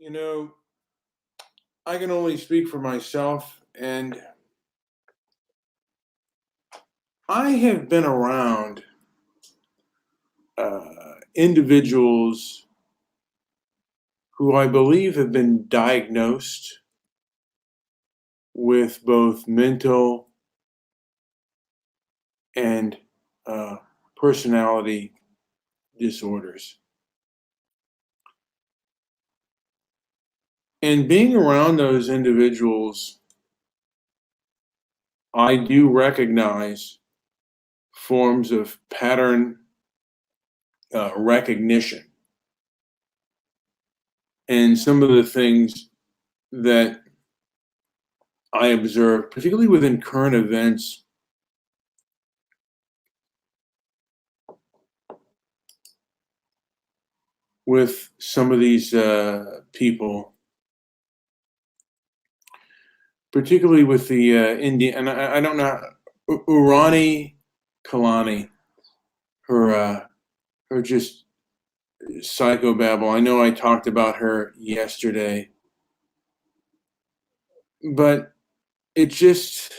You know, I can only speak for myself, and I have been around individuals who I believe have been diagnosed with both mental and uh, personality disorders. And being around those individuals, I do recognize forms of pattern recognition. And some of the things that I observe, particularly within current events, with some of these people, particularly with the Indian, and I don't know, Urani Kalani, her just psychobabble. I know I talked about her yesterday, but it just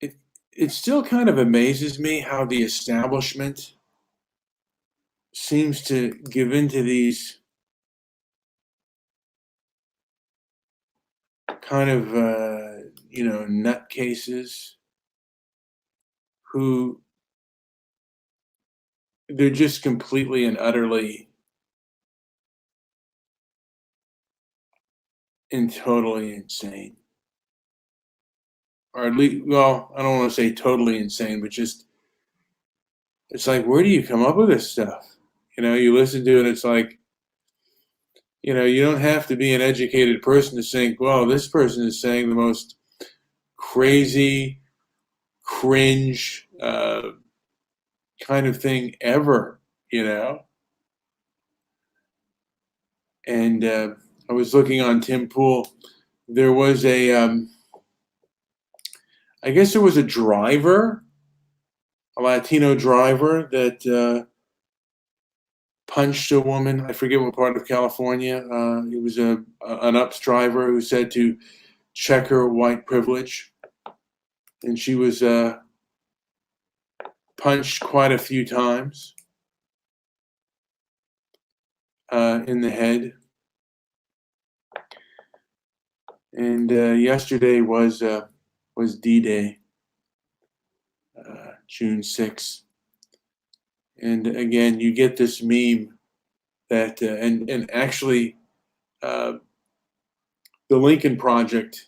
it it still kind of amazes me how the establishment seems to give into these kind of nutcases who they're just completely and utterly and totally insane. Or at least, well, I don't want to say totally insane, but just, it's like, where do you come up with this stuff? You listen to it, it's like, you don't have to be an educated person to think, well, this person is saying the most crazy, cringe kind of thing ever, you know? And I was looking on Tim Pool. There was I guess there was a driver, a Latino driver that punched a woman. I forget what part of California. He was an UPS driver who said to check her white privilege, and she was punched quite a few times in the head. And yesterday was D-Day, June 6th. And again, you get this meme that, and actually, uh, the Lincoln Project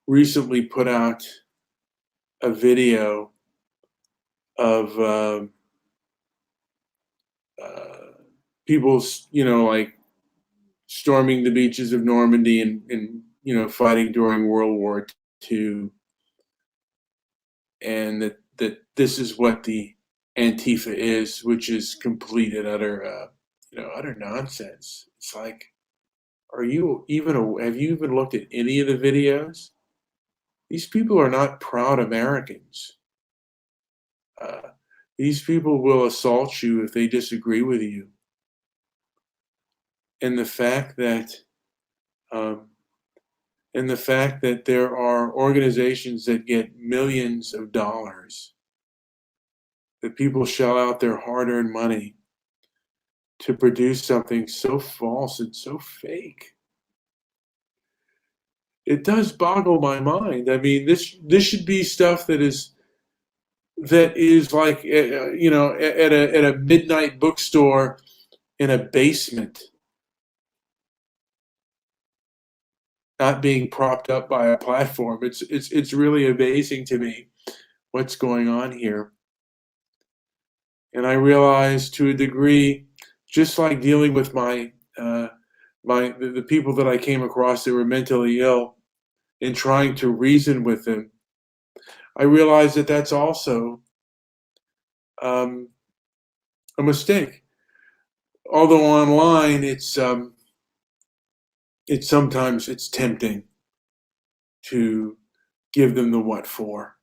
recently put out a video of people, like storming the beaches of Normandy and fighting during World War II, and that this is what the Antifa is, which is complete and utter, utter nonsense. It's like, have you even looked at any of the videos? These people are not proud Americans. Uh, these people will assault you if they disagree with you. And the fact that, um, there are organizations that get millions of dollars, that people shell out their hard-earned money to produce something so false and so fake. It does boggle my mind. I mean, this should be stuff that is like, at a midnight bookstore in a basement, not being propped up by a platform. It's really amazing to me what's going on here. And I realize, to a degree, just like dealing with the people that I came across that were mentally ill, and trying to reason with them, I realize that that's also um, a mistake. Although online, it's tempting to give them the what for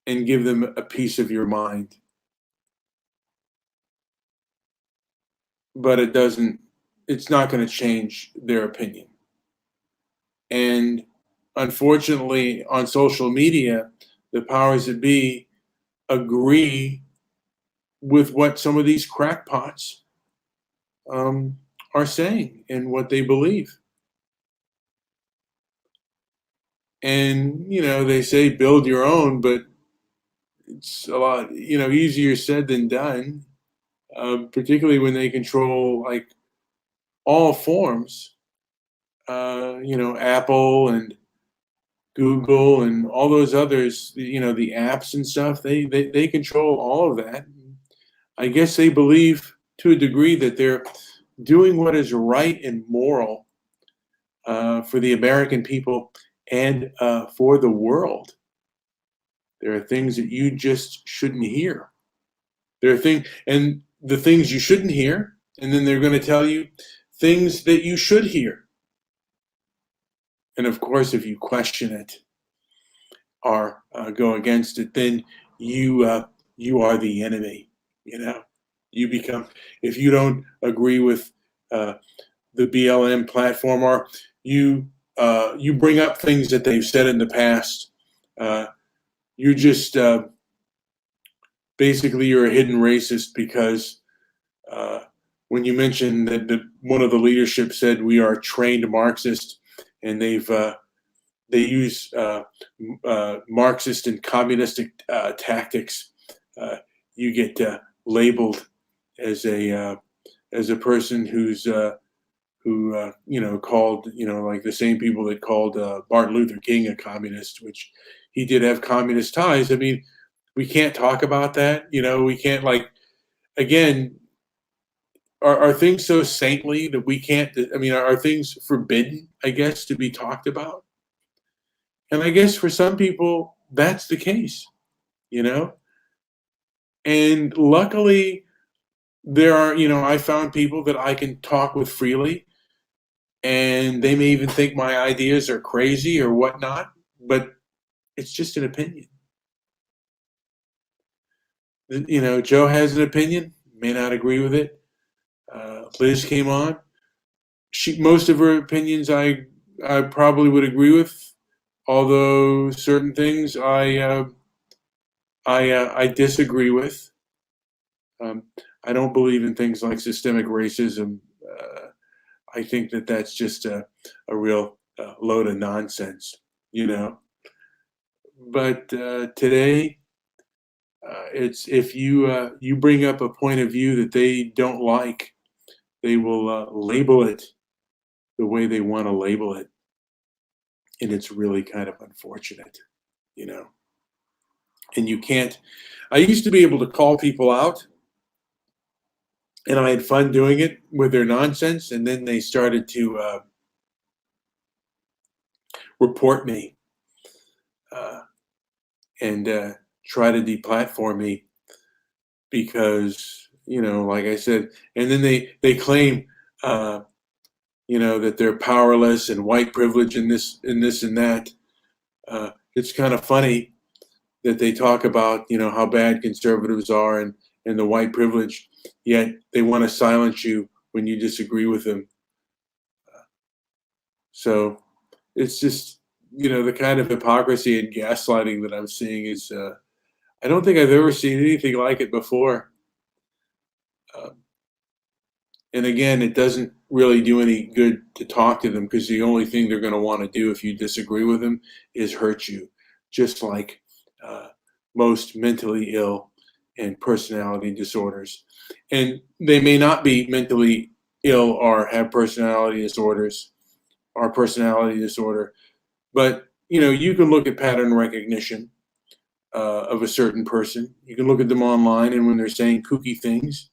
and give them a piece of your mind. but it's not going to change their opinion. And unfortunately, on social media, the powers that be agree with what some of these crackpots um, are saying and what they believe. And, they say build your own, but it's a lot, easier said than done, particularly when they control like all forms, Apple and Google and all those others, the apps and stuff, they control all of that. I guess they believe to a degree that they're doing what is right and moral for the American people and for the world. There are things that you just shouldn't hear. There are things, and the things you shouldn't hear, and then they're going to tell you things that you should hear. And of course, if you question it or go against it, then you are the enemy. You become, if you don't agree with the BLM platform, or you bring up things that they've said in the past, you're just basically you're a hidden racist because when you mention that one of the leadership said we are trained Marxists, and they use Marxist and communistic tactics, you get labeled as a person who called, like the same people that called Martin Luther King a communist, which he did have communist ties. I mean, we can't talk about that. We can't, like, again, are things so saintly that we can't, I mean, are things forbidden, I guess, to be talked about? And I guess for some people, that's the case, you know? And luckily, there are, I found people that I can talk with freely, and they may even think my ideas are crazy or whatnot, but it's just an opinion. Joe has an opinion, may not agree with it. Liz came on. Most of her opinions I probably would agree with, although certain things I disagree with. I don't believe in things like systemic racism. I think that that's just a real load of nonsense, you know. But today, it's if you bring up a point of view that they don't like, they will label it the way they want to label it, and it's really kind of unfortunate, you know. And you can't. I used to be able to call people out, and I had fun doing it with their nonsense, and then they started to report me uh, and try to deplatform me because, like I said, and then they claim that they're powerless and white privilege and this and that. It's kind of funny that they talk about how bad conservatives are and the white privilege, yet they want to silence you when you disagree with them. So it's just the kind of hypocrisy and gaslighting that I'm seeing is I don't think I've ever seen anything like it before. And again, it doesn't really do any good to talk to them because the only thing they're going to want to do if you disagree with them is hurt you, just like most mentally ill and personality disorders. And they may not be mentally ill or have personality disorders or personality disorder, but you can look at pattern recognition of a certain person. You can look at them online, and when they're saying kooky things,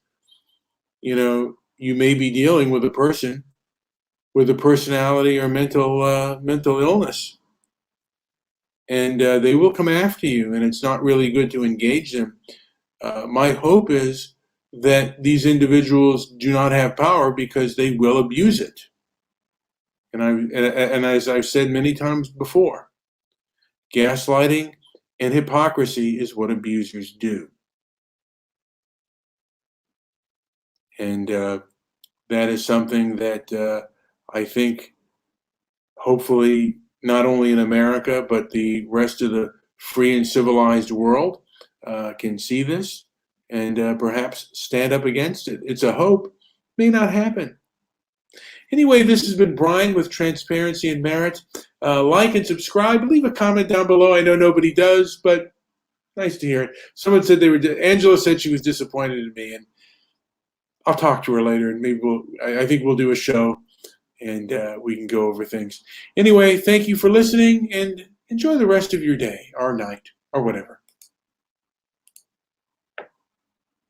you may be dealing with a person with a personality or mental illness, and they will come after you, and it's not really good to engage them. My hope is that these individuals do not have power because they will abuse it. And as I've said many times before, gaslighting and hypocrisy is what abusers do. And that is something that I think hopefully not only in America, but the rest of the free and civilized world can see this and perhaps stand up against it. It's a hope, may not happen. Anyway, this has been Brian with Transparency and Merit. Like and subscribe. Leave a comment down below. I know nobody does, but nice to hear it. Someone said Angela said she was disappointed in me, and I'll talk to her later, and maybe I think we'll do a show, and we can go over things. Anyway, thank you for listening, and enjoy the rest of your day or night or whatever.